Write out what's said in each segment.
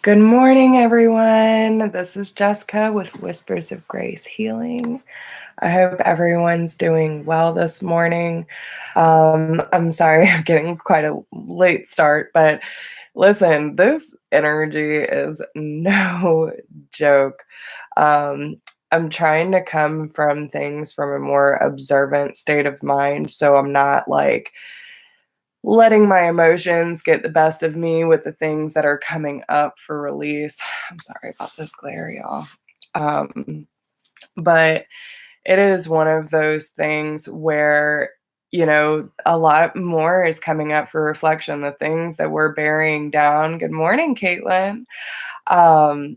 Good morning, everyone. This is Jessica with Whispers of Grace Healing. I hope everyone's doing well this morning. I'm sorry I'm getting quite a late start, but listen, this energy is no joke. Um, I'm trying to come from things from a more observant state of mind, so I'm not like letting my emotions get the best of me with the things that are coming up for release. I'm sorry about this glare, y'all. Um, but it is one of those things where, a lot more is coming up for reflection. The things that we're burying down. Good morning, Caitlin. Um,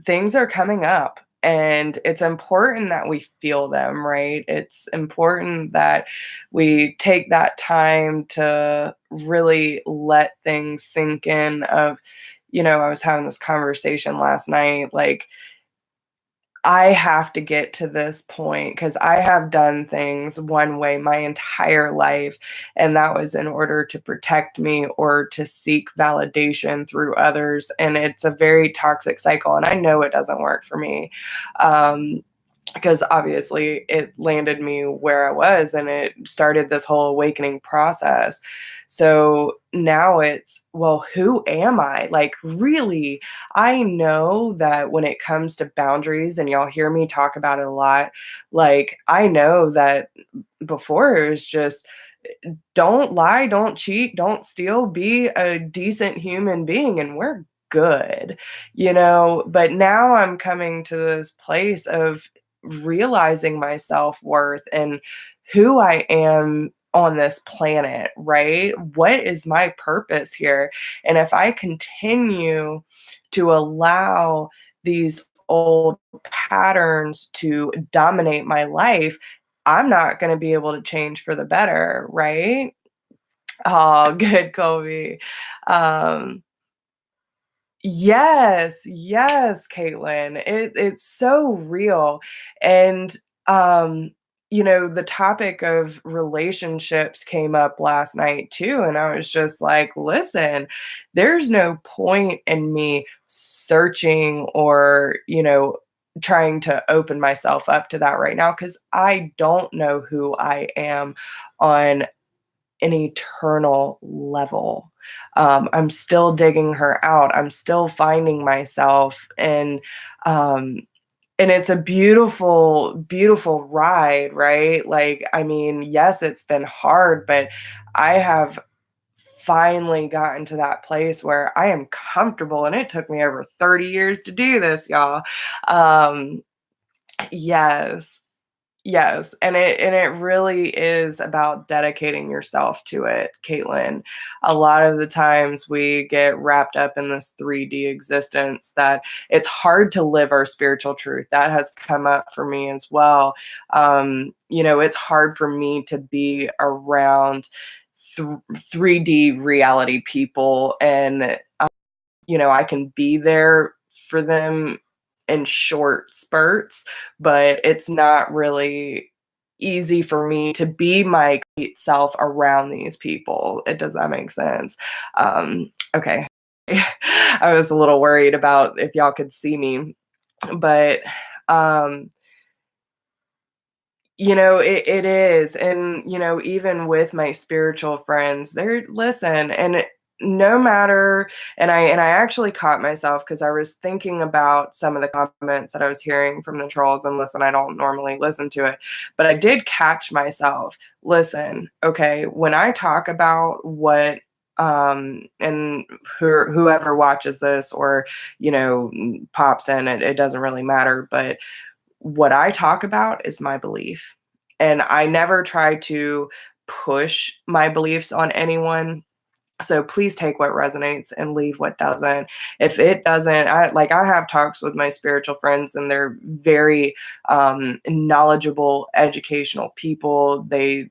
things are coming up. And it's important that we feel them, right? It's important that we take that time to really let things sink in. I was having this conversation last night, like, I have to get to this point because I have done things one way my entire life, and that was in order to protect me or to seek validation through others. And it's a very toxic cycle, and I know it doesn't work for me. Because obviously it landed me where I was and it started this whole awakening process. So now it's, well, who am I? Like, really, I know that when it comes to boundaries, and y'all hear me talk about it a lot, like, I know that before it was just don't lie, don't cheat, don't steal, be a decent human being, and we're good. But now I'm coming to this place of realizing my self-worth and who I am on this planet, right? What is my purpose here? And if I continue to allow these old patterns to dominate my life, I'm not going to be able to change for the better, right? Oh, good, Kobe. Um, Yes, yes, Caitlin. It's so real. And the topic of relationships came up last night too. And I was just like, listen, there's no point in me searching or, trying to open myself up to that right now because I don't know who I am on an eternal level. I'm still digging her out. I'm still finding myself, um, and it's a beautiful, beautiful ride, right? Like, I mean, yes, it's been hard, but I have finally gotten to that place where I am comfortable, and it took me over 30 years to do this, y'all. Um, yes. Yes, and it really is about dedicating yourself to it, Caitlin. A lot of the times we get wrapped up in this 3D existence that it's hard to live our spiritual truth. That has come up for me as well. It's hard for me to be around 3D reality people, and I can be there for them in short spurts, but it's not really easy for me to be my complete self around these people. Does that make sense? Okay. I was a little worried about if y'all could see me, but um, it is. And, even with my spiritual friends, they're listen, and no matter, and I actually caught myself because I was thinking about some of the comments that I was hearing from the trolls. And listen, I don't normally listen to it, but I did catch myself. Listen, okay, when I talk about what and whoever watches this or pops in, it doesn't really matter, but what I talk about is my belief. And I never try to push my beliefs on anyone. So please take what resonates and leave what doesn't. If it doesn't, I have talks with my spiritual friends and they're very knowledgeable, educational people. But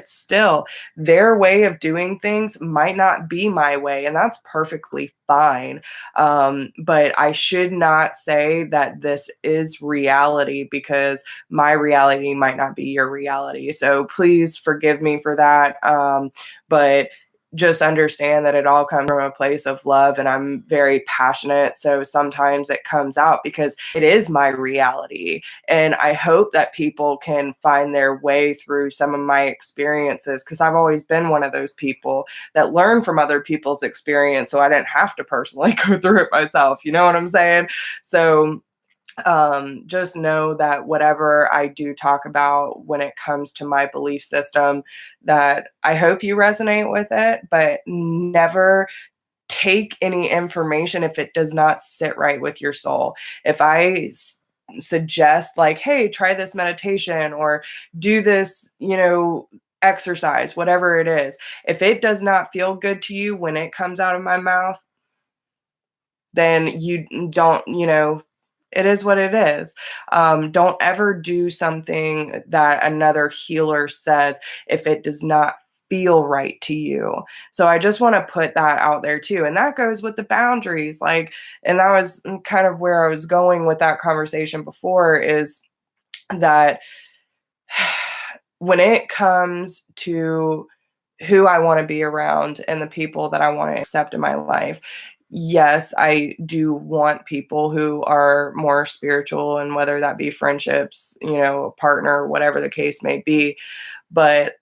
still their way of doing things might not be my way, and that's perfectly fine. But I should not say that this is reality because my reality might not be your reality. So please forgive me for that. But just understand that it all comes from a place of love, and I'm very passionate. So sometimes it comes out because it is my reality. And I hope that people can find their way through some of my experiences, because I've always been one of those people that learn from other people's experience. So I didn't have to personally go through it myself. You know what I'm saying? So just know that whatever I do talk about when it comes to my belief system, that I hope you resonate with it, but never take any information if it does not sit right with your soul. If I suggest, like, hey, try this meditation or do this, exercise, whatever it is, if it does not feel good to you when it comes out of my mouth, then you don't, it is what it is. Don't ever do something that another healer says if it does not feel right to you. So I just want to put that out there too. And that goes with the boundaries. Like, and that was kind of where I was going with that conversation before, is that when it comes to who I want to be around and the people that I want to accept in my life, yes, I do want people who are more spiritual, and whether that be friendships, a partner, whatever the case may be. But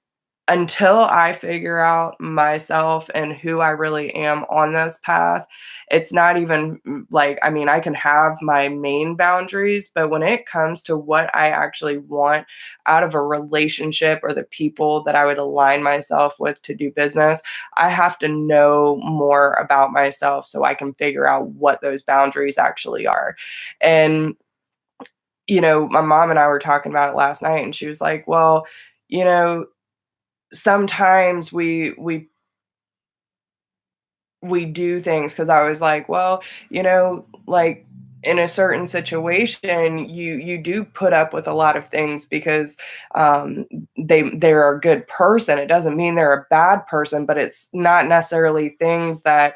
until I figure out myself and who I really am on this path, it's not even like, I mean, I can have my main boundaries, but when it comes to what I actually want out of a relationship or the people that I would align myself with to do business, I have to know more about myself so I can figure out what those boundaries actually are. And, my mom and I were talking about it last night, and she was like, well, you know, sometimes we do things, because I was like, well, like, in a certain situation, you do put up with a lot of things because they're a good person. It doesn't mean they're a bad person, but it's not necessarily things that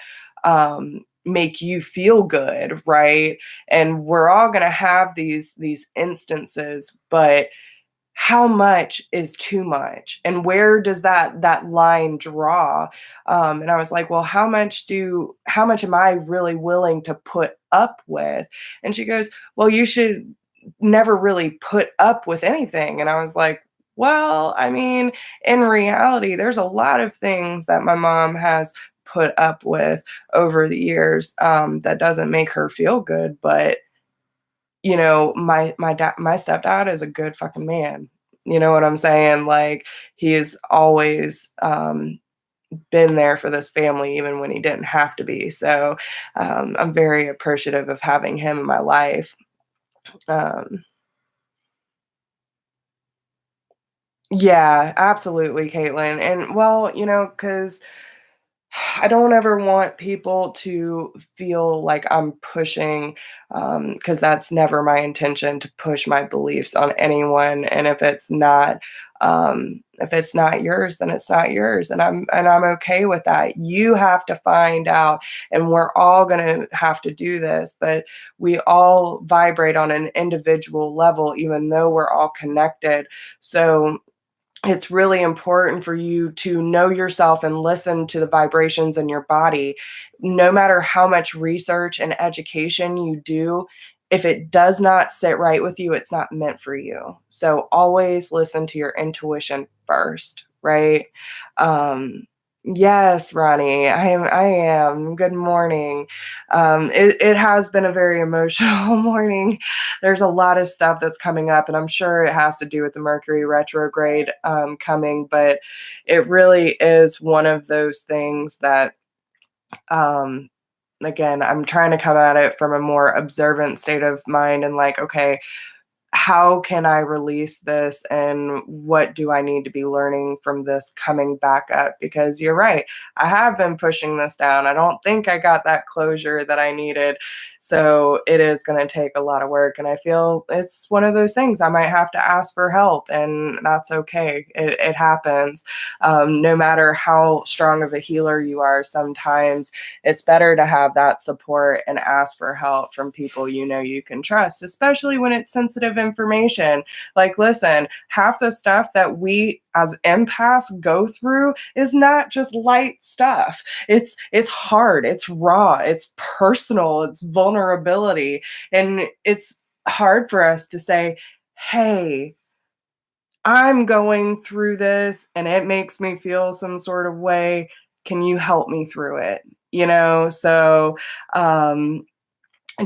make you feel good, right? And we're all going to have these instances, but how much is too much, and where does that line draw? And I was like, well, how much am I really willing to put up with? And she goes, well, you should never really put up with anything. And I was like, well, I mean, in reality, there's a lot of things that my mom has put up with over the years, that doesn't make her feel good. But my stepdad is a good fucking man. You know what I'm saying? Like, he's always been there for this family, even when he didn't have to be. So I'm very appreciative of having him in my life. Um, yeah, absolutely, Caitlin. And well, because I don't ever want people to feel like I'm pushing, because that's never my intention, to push my beliefs on anyone. And if it's not yours, then it's not yours, and I'm okay with that. You have to find out, and we're all gonna have to do this, but we all vibrate on an individual level, even though we're all connected. So it's really important for you to know yourself and listen to the vibrations in your body. No matter how much research and education you do, if it does not sit right with you, it's not meant for you. So always listen to your intuition first, right? Um, yes, Ronnie, I am. Good morning. It has been a very emotional morning. There's a lot of stuff that's coming up, and I'm sure it has to do with the Mercury retrograde coming, but it really is one of those things that, um, again, I'm trying to come at it from a more observant state of mind, and like, okay, how can I release this, and what do I need to be learning from this coming back up? Because you're right, I have been pushing this down. I don't think I got that closure that I needed. So it is going to take a lot of work. And I feel it's one of those things I might have to ask for help, and that's okay. It happens. No matter how strong of a healer you are, sometimes it's better to have that support and ask for help from people you know you can trust, especially when it's sensitive information. Like, listen, half the stuff that we as empaths go through is not just light stuff. It's hard, it's raw, it's personal, it's vulnerability. And it's hard for us to say, hey, I'm going through this and it makes me feel some sort of way. Can you help me through it? So um,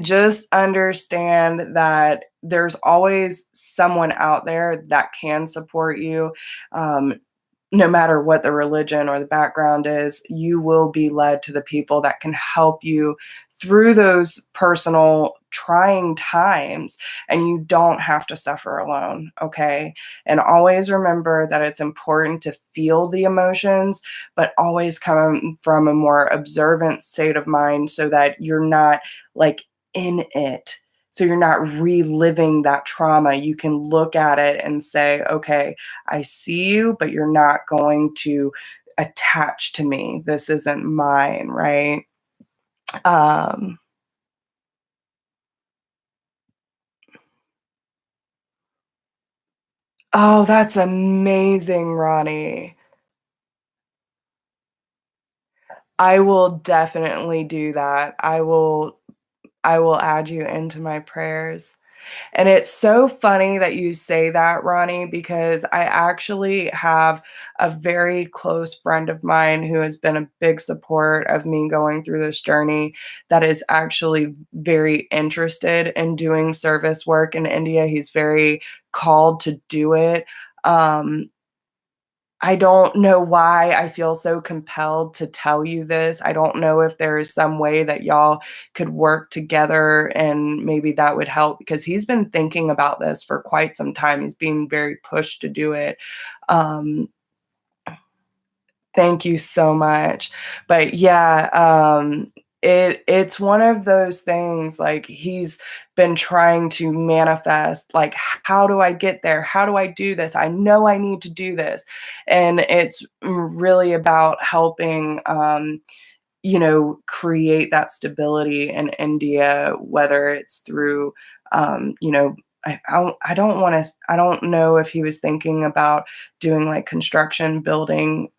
just understand that there's always someone out there that can support you. Um, no matter what the religion or the background is, you will be led to the people that can help you through those personal trying times, and you don't have to suffer alone, okay? And always remember that it's important to feel the emotions, but always come from a more observant state of mind so that you're not like in it. So you're not reliving that trauma. You can look at it and say, okay, I see you, but you're not going to attach to me. This isn't mine, right? Um, oh, that's amazing, Ronnie. I will definitely do that. I will add you into my prayers. And it's so funny that you say that, Ronnie, because I actually have a very close friend of mine who has been a big support of me going through this journey that is actually very interested in doing service work in India. He's very called to do it. Um, I don't know why I feel so compelled to tell you this. I don't know if there is some way that y'all could work together and maybe that would help, because he's been thinking about this for quite some time. He's being very pushed to do it. Um, Thank you so much. But yeah, it's one of those things, like, he's been trying to manifest, like, how do I get there? How do I do this? I know I need to do this. And it's really about helping create that stability in India, whether it's through, I don't know if he was thinking about doing like construction, building,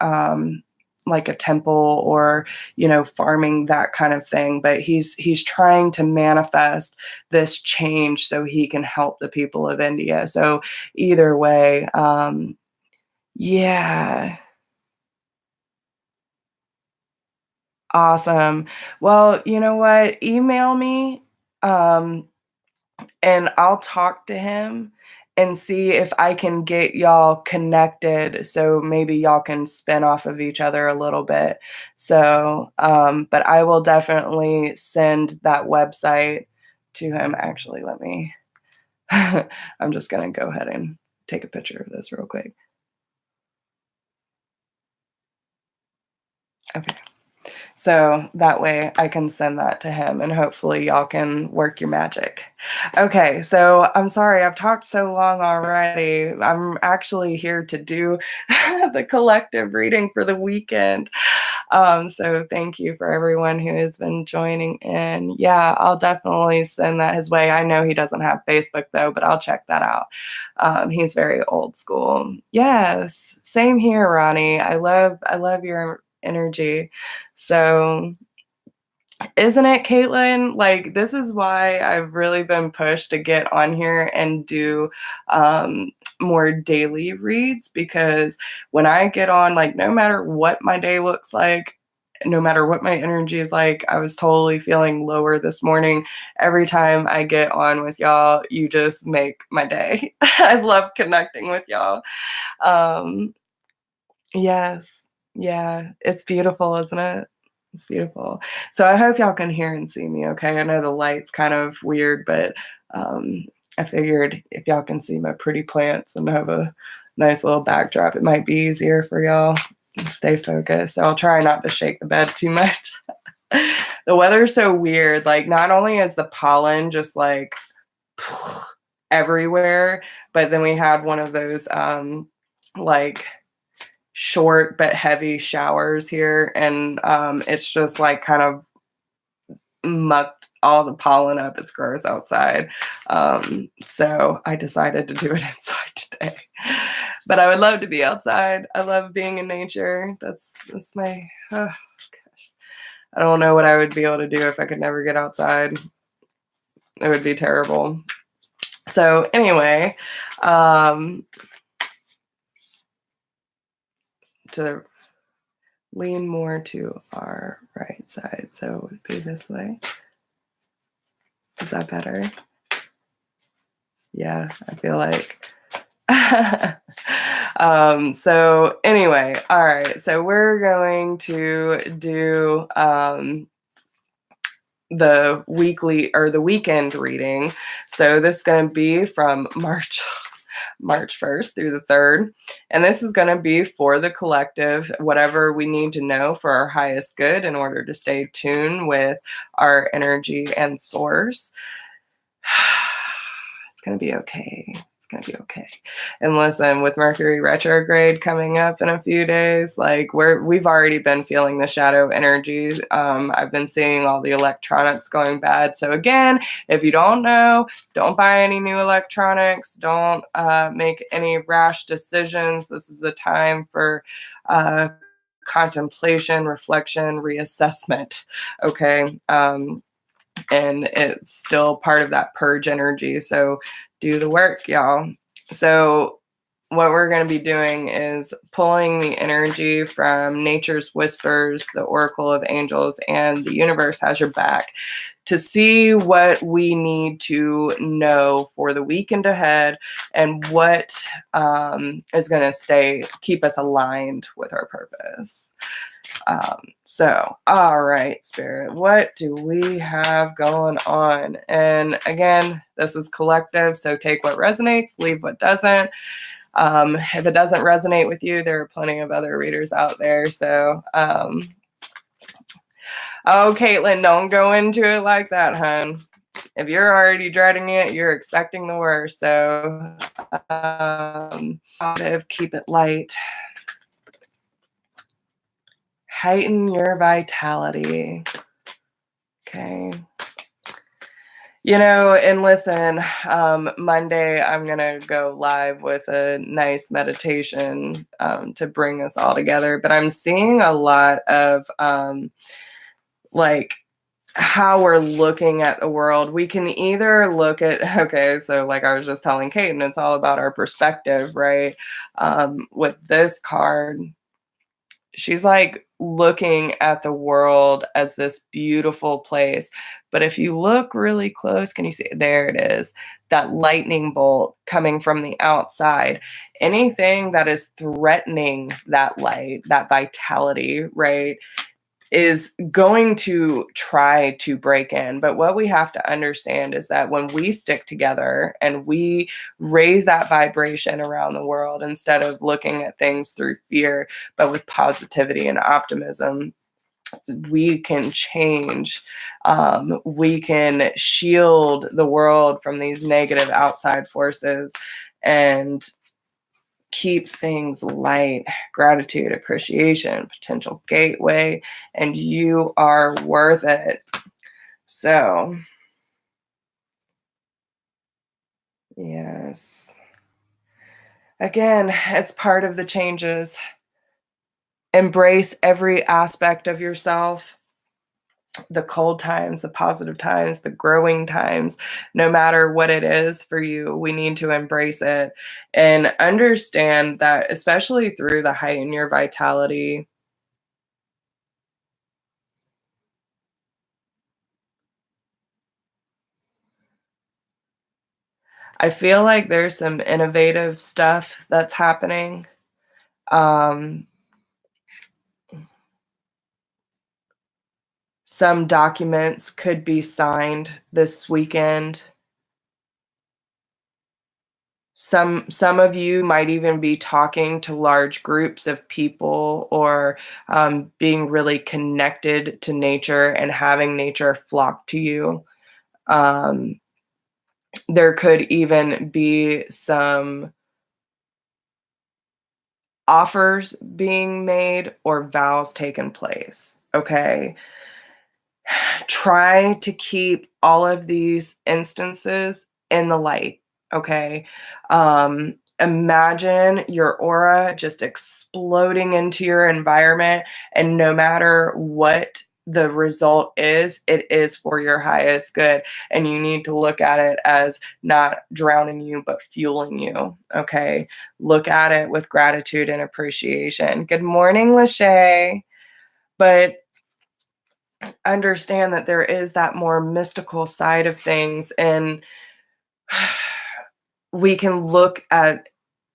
like a temple, or, farming, that kind of thing. But he's trying to manifest this change so he can help the people of India. So either way, yeah. Awesome. Well, you know what? Email me, um, and I'll talk to him and see if I can get y'all connected so maybe y'all can spin off of each other a little bit. So, but I will definitely send that website to him. Actually, let me, I'm just gonna go ahead and take a picture of this real quick. Okay. So that way I can send that to him and hopefully y'all can work your magic. Okay, so I'm sorry I've talked so long already. I'm actually here to do the collective reading for the weekend. So thank you for everyone who has been joining in. Yeah, I'll definitely send that his way. I know he doesn't have Facebook though, but I'll check that out. He's very old school. Yes, same here, Ronnie. I love your energy. So, isn't it, Caitlin? Like, this is why I've really been pushed to get on here and do more daily reads, because when I get on, like, no matter what my day looks like, no matter what my energy is like, I was totally feeling lower this morning. Every time I get on with y'all, you just make my day. I love connecting with y'all. Um, Yes. Yeah. It's beautiful, isn't it? It's beautiful. So I hope y'all can hear and see me okay. I know the light's kind of weird, but um, I figured if y'all can see my pretty plants and have a nice little backdrop, it might be easier for y'all to stay focused. So I'll try not to shake the bed too much. The weather's so weird. Like, not only is the pollen just like everywhere, but then we had one of those like short but heavy showers here, and it's just like kind of mucked all the pollen up. It's gross outside. So I decided to do it inside today. But I would love to be outside. I love being in nature. That's my gosh. I don't know what I would be able to do if I could never get outside. It would be terrible. So anyway, to lean more to our right side. So it would be this way. Is that better? Yeah, I feel like. So anyway, all right. So we're going to do the weekly or the weekend reading. So this is going to be from March 1st through the 3rd. And this is going to be for the collective, whatever we need to know for our highest good in order to stay tuned with our energy and source. It's going to be okay. It's going to be okay. And listen, with Mercury retrograde coming up in a few days, like we've already been feeling the shadow energies. I've been seeing all the electronics going bad. So again, if you don't know, don't buy any new electronics. Don't make any rash decisions. This is a time for contemplation, reflection, reassessment. Okay. And it's still part of that purge energy. So do the work, y'all. So what we're going to be doing is pulling the energy from nature's whispers, the oracle of angels, and the universe has your back to see what we need to know for the weekend ahead and what is going to keep us aligned with our purpose. So, all right, Spirit, what do we have going on? And again, this is collective, so take what resonates, leave what doesn't. If it doesn't resonate with you, there are plenty of other readers out there. So, oh, Caitlin, don't go into it like that, hun. If you're already dreading it, you're expecting the worst. So, keep it light. Heighten your vitality. Okay. You know, and listen, Monday I'm going to go live with a nice meditation to bring us all together. But I'm seeing a lot of like how we're looking at the world. We can either look at, okay, so like I was just telling Kate, and it's all about our perspective, right? With this card, she's like looking at the world as this beautiful place. But if you look really close, can you see? There it is. That lightning bolt coming from the outside. Anything that is threatening that light, that vitality, right, is going to try to break in. But what we have to understand is that when we stick together and we raise that vibration around the world, instead of looking at things through fear, but with positivity and optimism, we can change. We can shield the world from these negative outside forces and keep things light. Gratitude, appreciation, potential gateway, and you are worth it. So, yes. Again, it's part of the changes. Embrace every aspect of yourself. The cold times, the positive times, the growing times, no matter what it is for you, we need to embrace it and understand that, especially through the heighten your vitality. I feel like there's some innovative stuff that's happening. Some documents could be signed this weekend. Some of you might even be talking to large groups of people, or being really connected to nature and having nature flock to you. Um, there could even be some offers being made or vows taken place. Okay. Try to keep all of these instances in the light, okay? Imagine your aura just exploding into your environment, and no matter what the result is, it is for your highest good. And you need to look at it as not drowning you, but fueling you, okay? Look at it with gratitude and appreciation. Good morning, Lachey. But understand that there is that more mystical side of things, and we can look at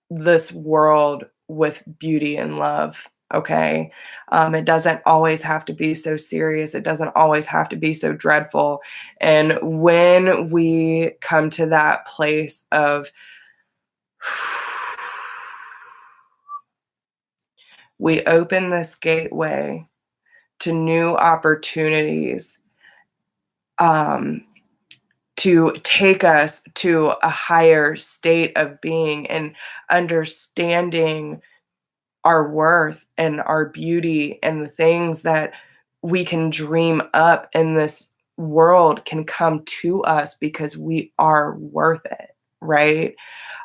this world with beauty and love. Okay. It doesn't always have to be so serious. It doesn't always have to be so dreadful. And when we come to that place of we open this gateway to new opportunities, um, to take us to a higher state of being and understanding our worth and our beauty, and the things that we can dream up in this world can come to us because we are worth it, right?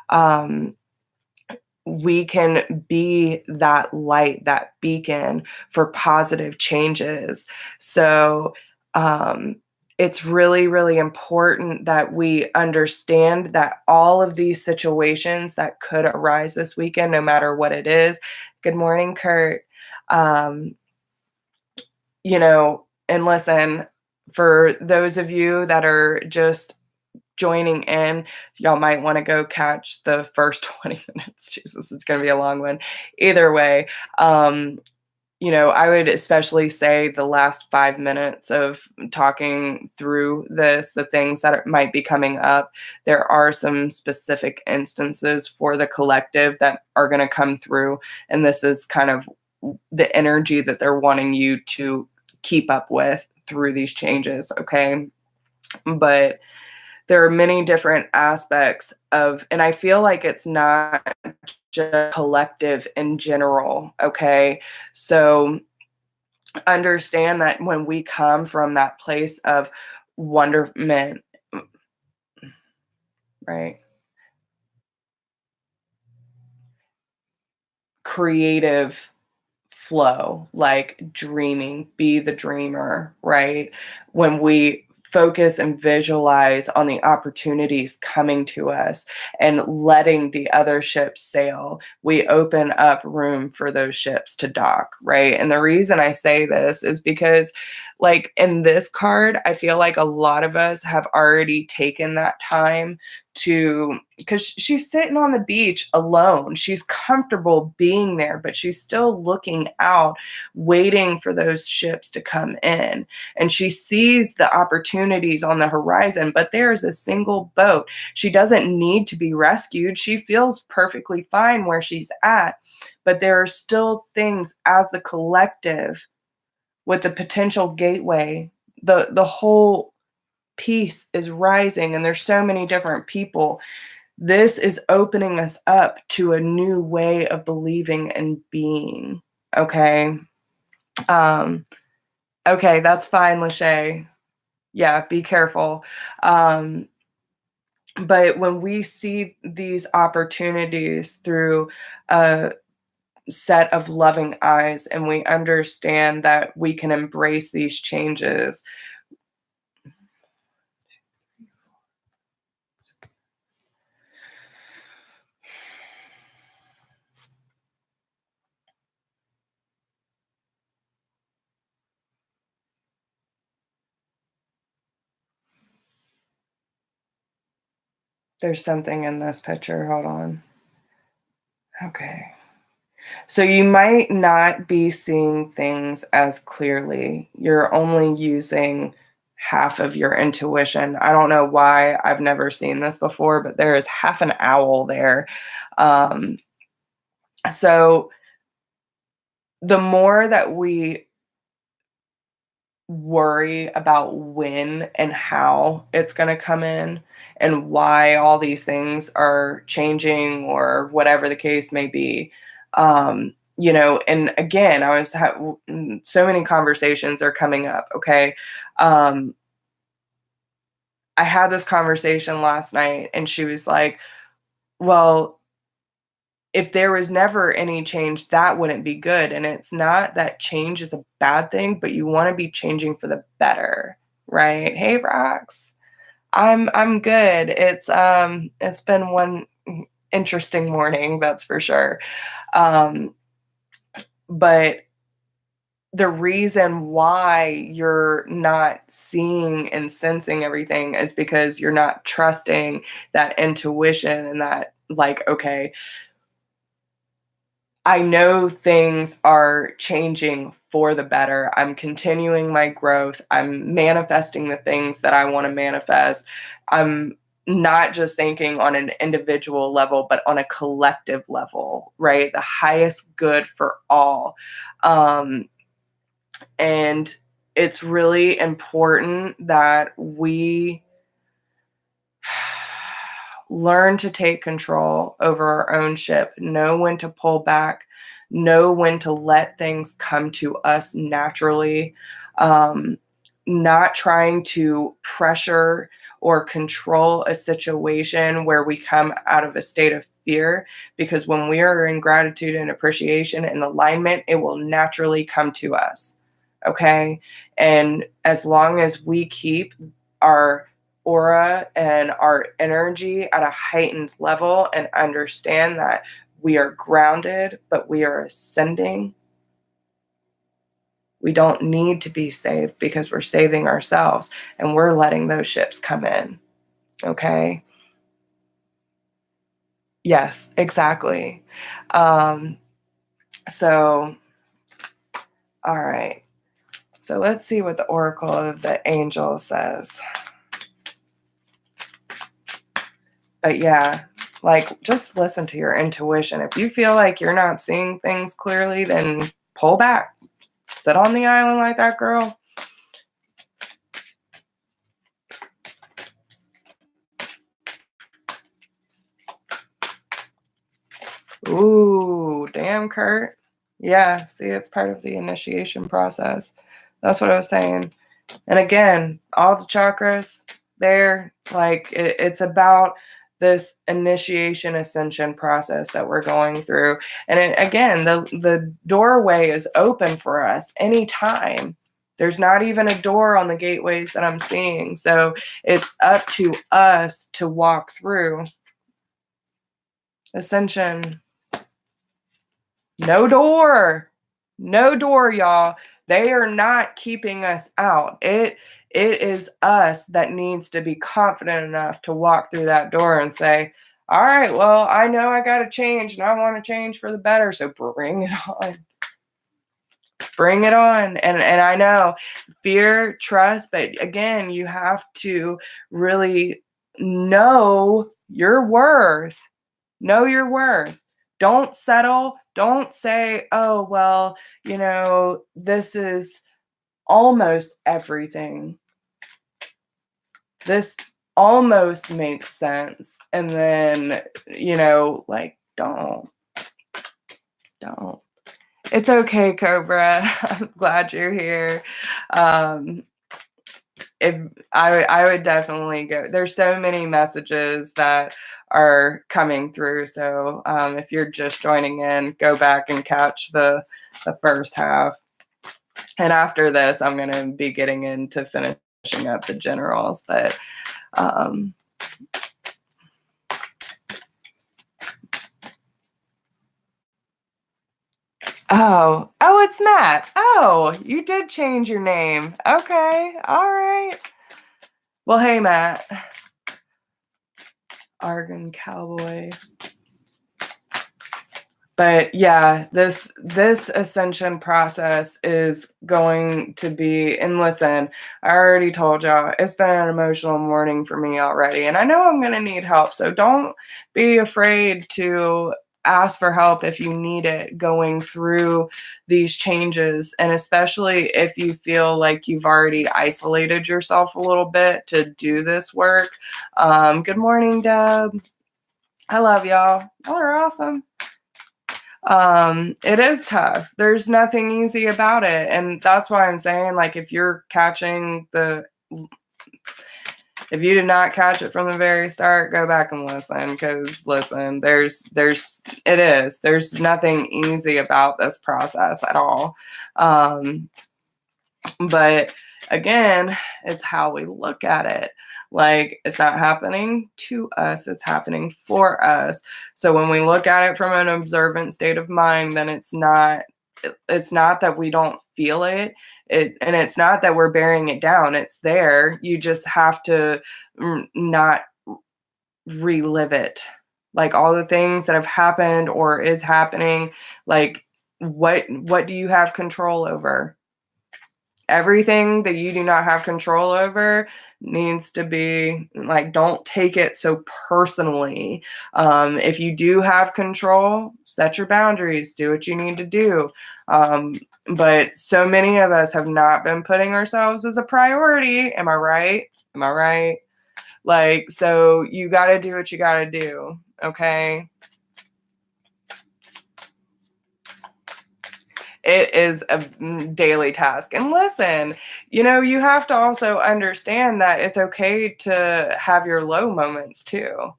Um, we can be that light, that beacon for positive changes. So, um, it's really, really important that we understand that all of these situations that could arise this weekend, no matter what it is. Good morning, Kurt. Um, and listen, for those of you that are just joining in, y'all might want to go catch the first 20 minutes. Jesus, it's going to be a long one. Either way, I would especially say the last 5 minutes of talking through this, the things that might be coming up. There are some specific instances for the collective that are going to come through. And this is kind of the energy that they're wanting you to keep up with through these changes. Okay. But there are many different aspects of, and I feel like it's not just collective in general. Okay. So understand that when we come from that place of wonderment, right? Creative flow, like dreaming, be the dreamer, right? When we focus and visualize on the opportunities coming to us and letting the other ships sail, we open up room for those ships to dock, right? And the reason I say this is because, like in this card, I feel like a lot of us have already taken that time to, because she's sitting on the beach alone. She's comfortable being there, but she's still looking out, waiting for those ships to come in. And she sees the opportunities on the horizon, but there's a single boat. She doesn't need to be rescued. She feels perfectly fine where she's at. But there are still things as the collective with the potential gateway. The whole piece is rising, and there's so many different people. This is opening us up to a new way of believing and being. Okay. Um, okay, that's fine, Lachey. Yeah, be careful. Um, but when we see these opportunities through a set of loving eyes, and we understand that we can embrace these changes. There's something in this picture. Hold on. Okay. So you might not be seeing things as clearly. You're only using half of your intuition. I don't know why I've never seen this before, but there is half an owl there. So the more that we worry about when and how it's going to come in and why all these things are changing or whatever the case may be, and again, so many conversations are coming up. Okay. um, I had this conversation last night and she was like, well, if there was never any change, that wouldn't be good. And it's not that change is a bad thing, but you want to be changing for the better, right? Hey, Rox. I'm good. It's been one interesting morning, that's for sure. Um, but the reason why you're not seeing and sensing everything is because you're not trusting that intuition and that, like, okay, I know things are changing for the better. I'm continuing my growth. I'm manifesting the things that I want to manifest. I'm not just thinking on an individual level, but on a collective level, right? The highest good for all. And it's really important that we learn to take control over our own ship, know when to pull back, know when to let things come to us naturally, um, not trying to pressure or control a situation where we come out of a state of fear, because when we are in gratitude and appreciation and alignment, it will naturally come to us. Okay. And as long as we keep our aura and our energy at a heightened level and understand that we are grounded, but we are ascending, we don't need to be saved because we're saving ourselves and we're letting those ships come in. Okay. Yes, exactly. Um, so, all right. So let's see what the Oracle of the Angels says. But yeah, like, just listen to your intuition. If you feel like you're not seeing things clearly, then pull back. Sit on the island like that girl. Ooh, damn, Kurt. Yeah, see, it's part of the initiation process. That's what I was saying. And again, all the chakras there, like, it's about this initiation ascension process that we're going through. And again, the doorway is open for us anytime. There's not even a door on the gateways that I'm seeing. So it's up to us to walk through. Ascension. No door. No door, y'all. They are not keeping us out. It is us that needs to be confident enough to walk through that door and say, all right, well, I know I got to change and I want to change for the better. So bring it on. Bring it on. And I know fear, trust, but again, you have to really know your worth. Know your worth. Don't settle. Don't say, oh, well, this is almost everything. This almost makes sense. And then, like, don't. It's okay, Cobra. I'm glad you're here. If I would definitely go. There's so many messages that are coming through. So if you're just joining in, go back and catch the first half. And after this, I'm going to be getting into finishing up the generals. But oh, it's Matt. Oh, you did change your name. Okay, all right. Well, hey, Matt. Argon Cowboy. But yeah, this ascension process is going to be, and listen, I already told y'all, it's been an emotional morning for me already, and I know I'm going to need help. So don't be afraid to ask for help if you need it going through these changes, and especially if you feel like you've already isolated yourself a little bit to do this work. Good morning, Deb. I love y'all. Y'all are awesome. It is tough. There's nothing easy about it. And that's why I'm saying, like, if you're catching if you did not catch it from the very start, go back and listen. Because listen, there's nothing easy about this process at all. But again, it's how we look at it. Like, it's not happening to us, it's happening for us. So when we look at it from an observant state of mind, then it's not that we don't feel it. And it's not that we're bearing it down. It's there. You just have to not relive it. Like, all the things that have happened or is happening, like, what do you have control over? Everything that you do not have control over needs to be, like, don't take it so personally. If you do have control, set your boundaries, do what you need to do. But so many of us have not been putting ourselves as a priority. Am I right? Am I right? Like, so you got to do what you got to do. Okay. It is a daily task. And listen, you have to also understand that it's okay to have your low moments too.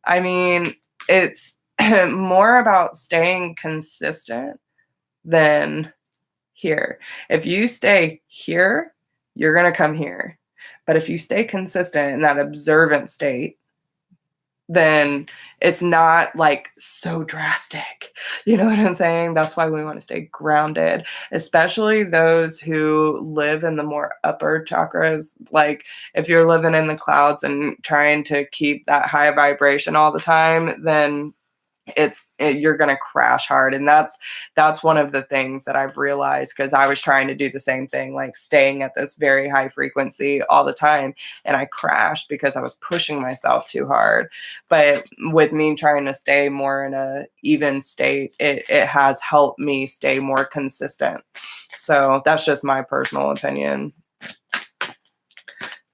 I mean, it's more about staying consistent than here. If you stay here, you're going to come here. But if you stay consistent in that observant state, then it's not like so drastic. You know what I'm saying? That's why we want to stay grounded, especially those who live in the more upper chakras. Like, if you're living in the clouds and trying to keep that high vibration all the time, then you're going to crash hard. And that's one of the things that I've realized, because I was trying to do the same thing, like staying at this very high frequency all the time, and I crashed because I was pushing myself too hard. But with me trying to stay more in a even state, it has helped me stay more consistent. So that's just my personal opinion.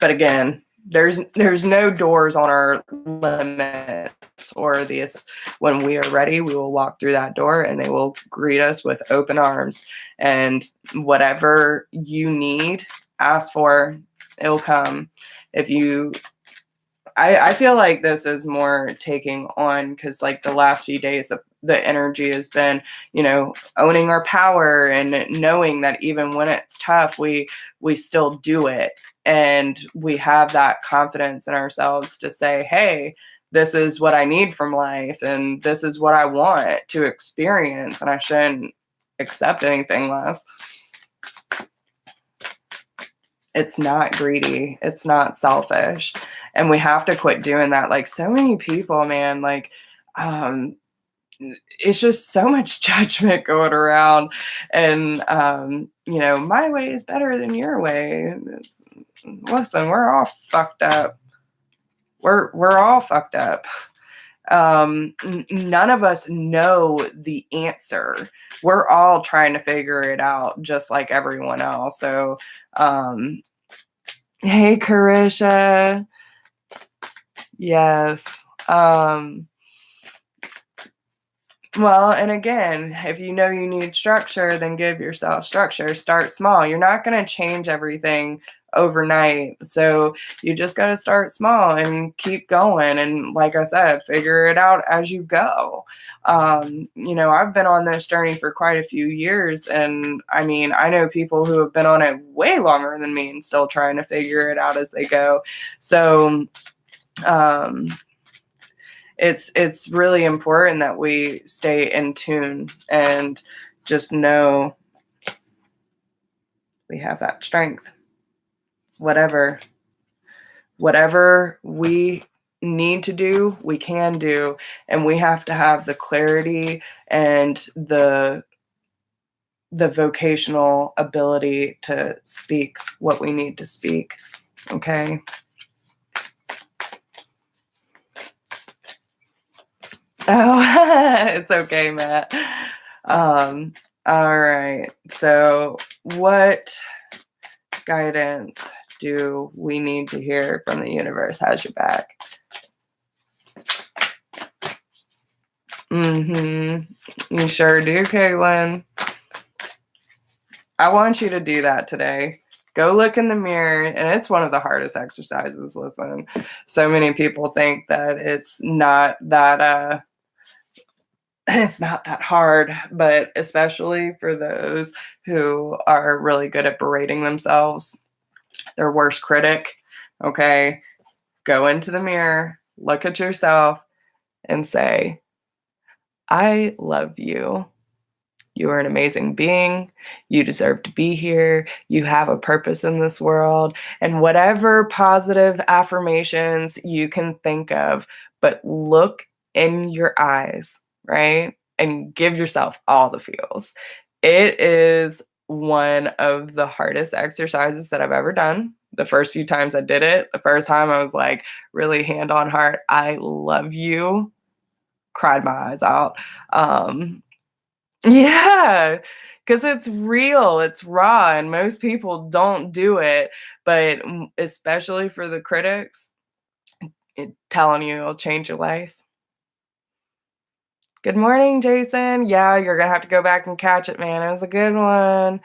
But again, there's no doors on our limits or this. When we are ready, we will walk through that door and they will greet us with open arms. And whatever you need, ask for, it'll come. If you I feel like this is more taking on, because like the last few days the energy has been, owning our power and knowing that even when it's tough, we still do it. And we have that confidence in ourselves to say, hey, this is what I need from life, and this is what I want to experience, and I shouldn't accept anything less. It's not greedy. It's not selfish. And we have to quit doing that. Like, so many people, man, like, it's just so much judgment going around. And, my way is better than your way. Listen, we're all fucked up. We're all fucked up. None of us know the answer. We're all trying to figure it out just like everyone else. So, hey, Carisha. Yes. Well, and again, if you know you need structure, then give yourself structure. Start small. You're not going to change everything overnight. So you just got to start small and keep going. And like I said, figure it out as you go. I've been on this journey for quite a few years. And I mean, I know people who have been on it way longer than me and still trying to figure it out as they go. So, it's really important that we stay in tune and just know we have that strength. Whatever we need to do, we can do, and we have to have the clarity and the vocational ability to speak what we need to speak. Okay. Oh, it's okay, Matt. All right. So, what guidance do we need to hear from the universe? Has your back. You sure do, Caitlin. I want you to do that today. Go look in the mirror, and it's one of the hardest exercises. Listen, so many people think that it's not that it's not that hard, but especially for those who are really good at berating themselves, their worst critic, okay? Go into the mirror, look at yourself, and say, I love you. You are an amazing being. You deserve to be here. You have a purpose in this world. And whatever positive affirmations you can think of, but look in your eyes, right? And give yourself all the feels. It is one of the hardest exercises that I've ever done. The first few times I did it, the first time I was like, really hand on heart, I love you. Cried my eyes out. Yeah, because it's real, it's raw, and most people don't do it, but especially for the critics, telling you it'll change your life. Good morning, Jason. Yeah, you're gonna have to go back and catch it, man. It was a good one.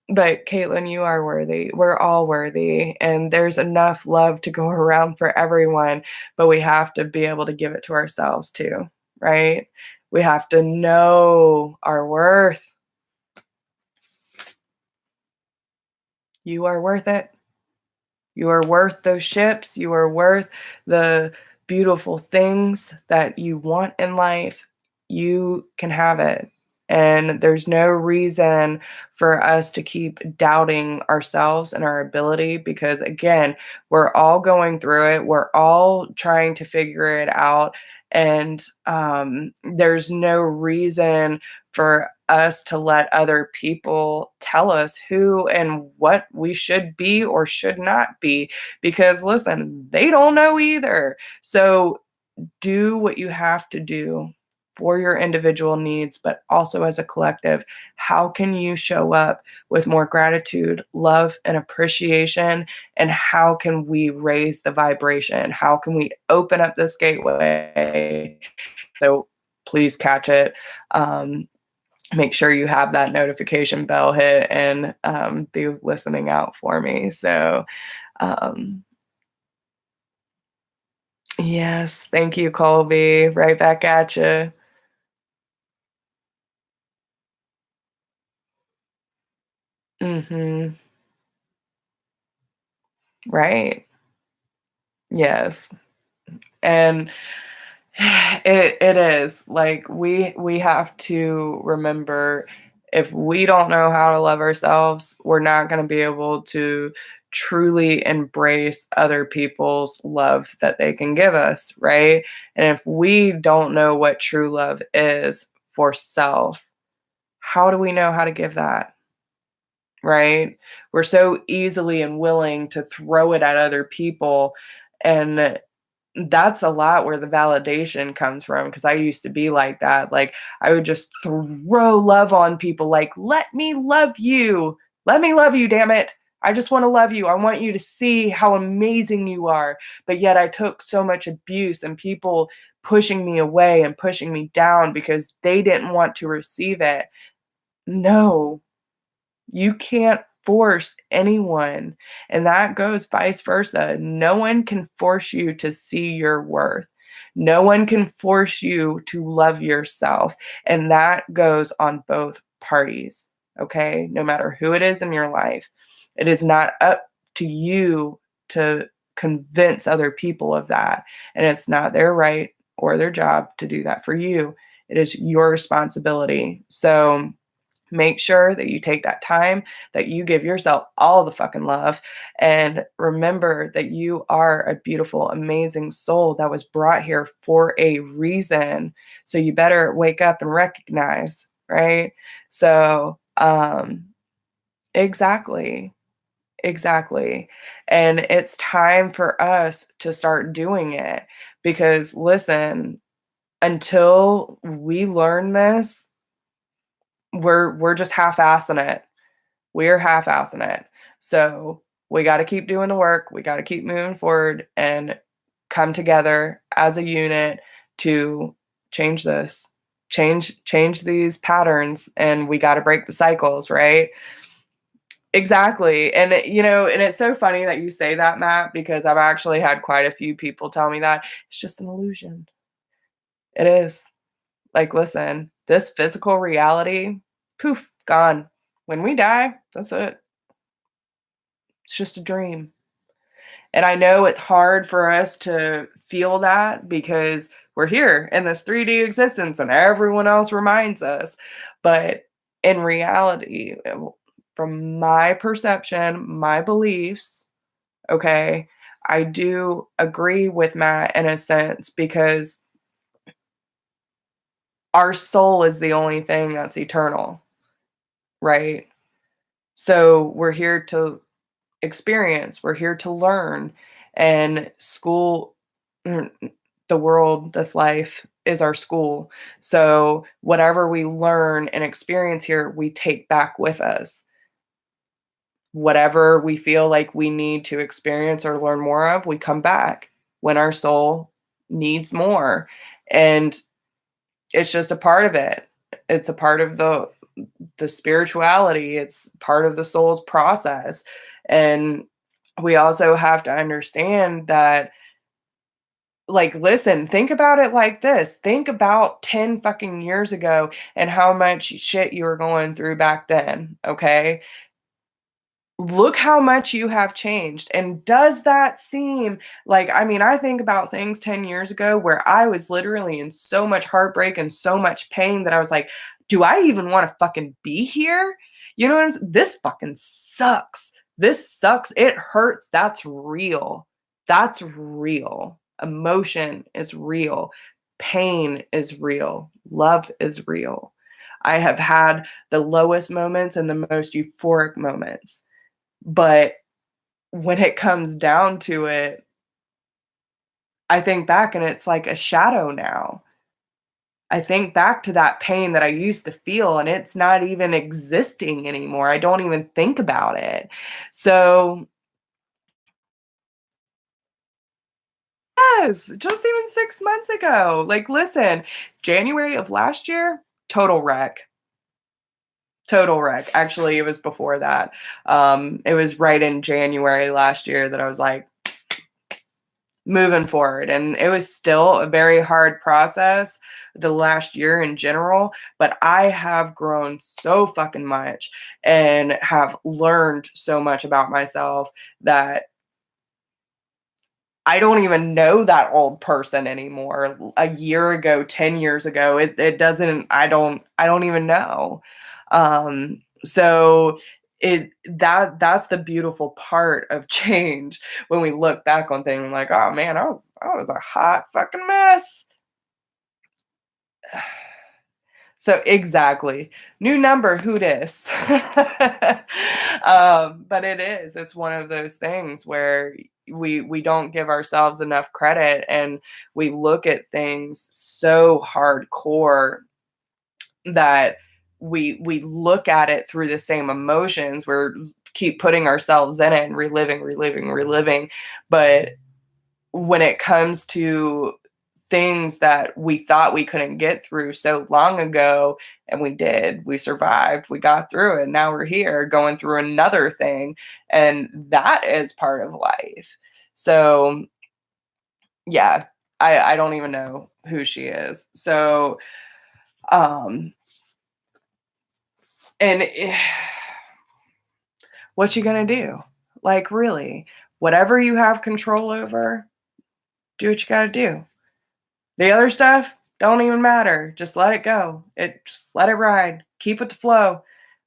But Caitlin, you are worthy. We're all worthy, and there's enough love to go around for everyone, but we have to be able to give it to ourselves too, right? We have to know our worth. You are worth it. You are worth those ships. You are worth the beautiful things that you want in life. You can have it. And there's no reason for us to keep doubting ourselves and our ability because, again, we're all going through it. We're all trying to figure it out. And there's no reason for us to let other people tell us who and what we should be or should not be. Because listen, they don't know either. So do what you have to do for your individual needs, but also as a collective. How can you show up with more gratitude, love, and appreciation? And how can we raise the vibration? How can we open up this gateway? So please catch it. Make sure you have that notification bell hit and be listening out for me. So, um, yes, thank you, Colby. Right back at you. Right. Yes. And it is like we have to remember if we don't know how to love ourselves, we're not going to be able to truly embrace other people's love that they can give us, right? And if we don't know what true love is for self, how do we know how to give that? Right? We're so easily and willing to throw it at other people, and that's a lot where the validation comes from, because I used to be like that. Like, I would just throw love on people, like, "Let me love you. Let me love you, damn it. I just wanna love you. I want you to see how amazing you are." But yet I took so much abuse and people pushing me away and pushing me down because they didn't want to receive it. No. You can't force anyone, and that goes vice versa. No one can force you to see your worth. No one can force you to love yourself, and that goes on both parties, okay? No matter who it is in your life. It is not up to you to convince other people of that, and it's not their right or their job to do that for you. It is your responsibility. So, Make sure that you take that time, that you give yourself all the fucking love, and remember that you are a beautiful, amazing soul that was brought here for a reason. So you better wake up and recognize, right? So, exactly. Exactly. And it's time for us to start doing it because listen, until we learn this, we're just half-assing it. We're half-assing it. So, we gotta keep doing the work, we gotta keep moving forward and come together as a unit to change this. Change these patterns, and we gotta break the cycles, right? Exactly, and and it's so funny that you say that, Matt, because I've actually had quite a few people tell me that, "It's just an illusion." It is. Like, listen, this physical reality, poof, gone. When we die, that's it. It's just a dream. And I know it's hard for us to feel that because we're here in this 3D existence and everyone else reminds us. But in reality, from my perception, my beliefs, okay, I do agree with Matt in a sense because our soul is the only thing that's eternal, right? So we're here to experience, we're here to learn, and school, mm, the world, this life is our school. So whatever we learn and experience here, we take back with us. Whatever we feel like we need to experience or learn more of, we come back when our soul needs more. And it's just a part of it. It's a part of the spirituality. It's part of the soul's process. And we also have to understand that, like, listen, think about it like this. Think about 10 fucking years ago and how much shit you were going through back then. Okay. Look how much you have changed. And does that seem like, I mean, I think about things 10 years ago where I was literally in so much heartbreak and so much pain that I was like, do I even want to fucking be here? You know what I'm saying? This fucking sucks. This sucks. It hurts. That's real. That's real. Emotion is real. Pain is real. Love is real. I have had the lowest moments and the most euphoric moments. But when it comes down to it, I think back and it's like a shadow now. I think back to that pain that I used to feel and it's not even existing anymore. I don't even think about it. So, yes, just even 6 months ago. Like, listen, January of last year, total wreck. Total wreck. Actually, it was before that. It was right in January last year that I was like, moving forward, and it was still a very hard process the last year in general, but I have grown so fucking much and have learned so much about myself that I don't even know that old person anymore. A year ago, 10 years ago, it doesn't I don't even know. So that's the beautiful part of change when we look back on things like, oh man, I was a hot fucking mess. So exactly. New number, who dis? But it is. It's one of those things where we don't give ourselves enough credit and we look at things so hardcore that we look at it through the same emotions. We're keep putting ourselves in it and reliving, reliving, reliving. But when it comes to things that we thought we couldn't get through so long ago, and we did, we survived, we got through it. Now we're here going through another thing, and that is part of life. So, yeah, I don't even know who she is. So, um, and what you gonna do? Like, really, whatever you have control over, do what you gotta do. The other stuff don't even matter. Just let it go. Just let it ride. Keep it to flow.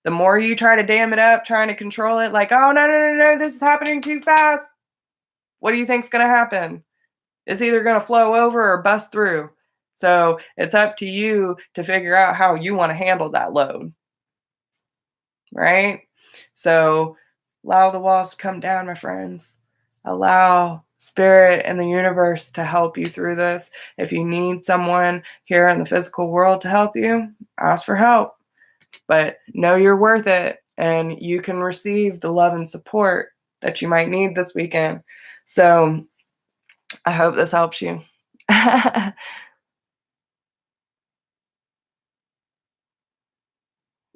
The more you try to dam it up, trying to control it, like, oh, no, no, no, no, this is happening too fast. What do you think's going to happen? It's either going to flow over or bust through. So it's up to you to figure out how you want to handle that load, right? So allow the walls to come down, my friends. Allow spirit and the universe to help you through this. If you need someone here in the physical world to help you, ask for help. But know you're worth it and you can receive the love and support that you might need this weekend. So I hope this helps you.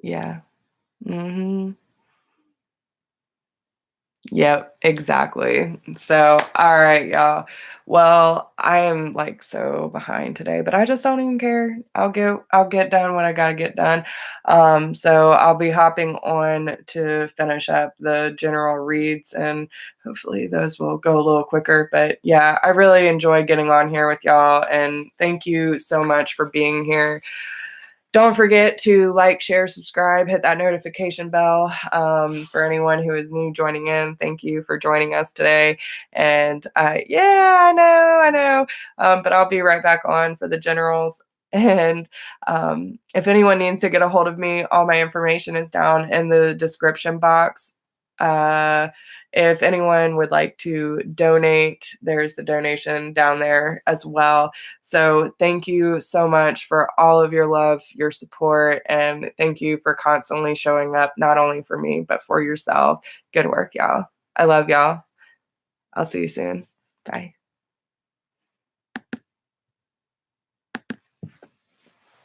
Yeah. Mhm. Yep, exactly. So, all right, y'all. Well, I am like so behind today, but I just don't even care. I'll get done what I gotta get done. So I'll be hopping on to finish up the general reads and hopefully those will go a little quicker. But yeah, I really enjoy getting on here with y'all and thank you so much for being here. Don't forget to like, share, subscribe, hit that notification bell. For anyone who is new joining in, thank you for joining us today. And yeah, I know. But I'll be right back on for the generals. And if anyone needs to get a hold of me, all my information is down in the description box. Uh, if anyone would like to donate, there's the donation down there as well. So thank you so much for all of your love, your support, and thank you for constantly showing up, not only for me, but for yourself. Good work, y'all. I love y'all. I'll see you soon. Bye.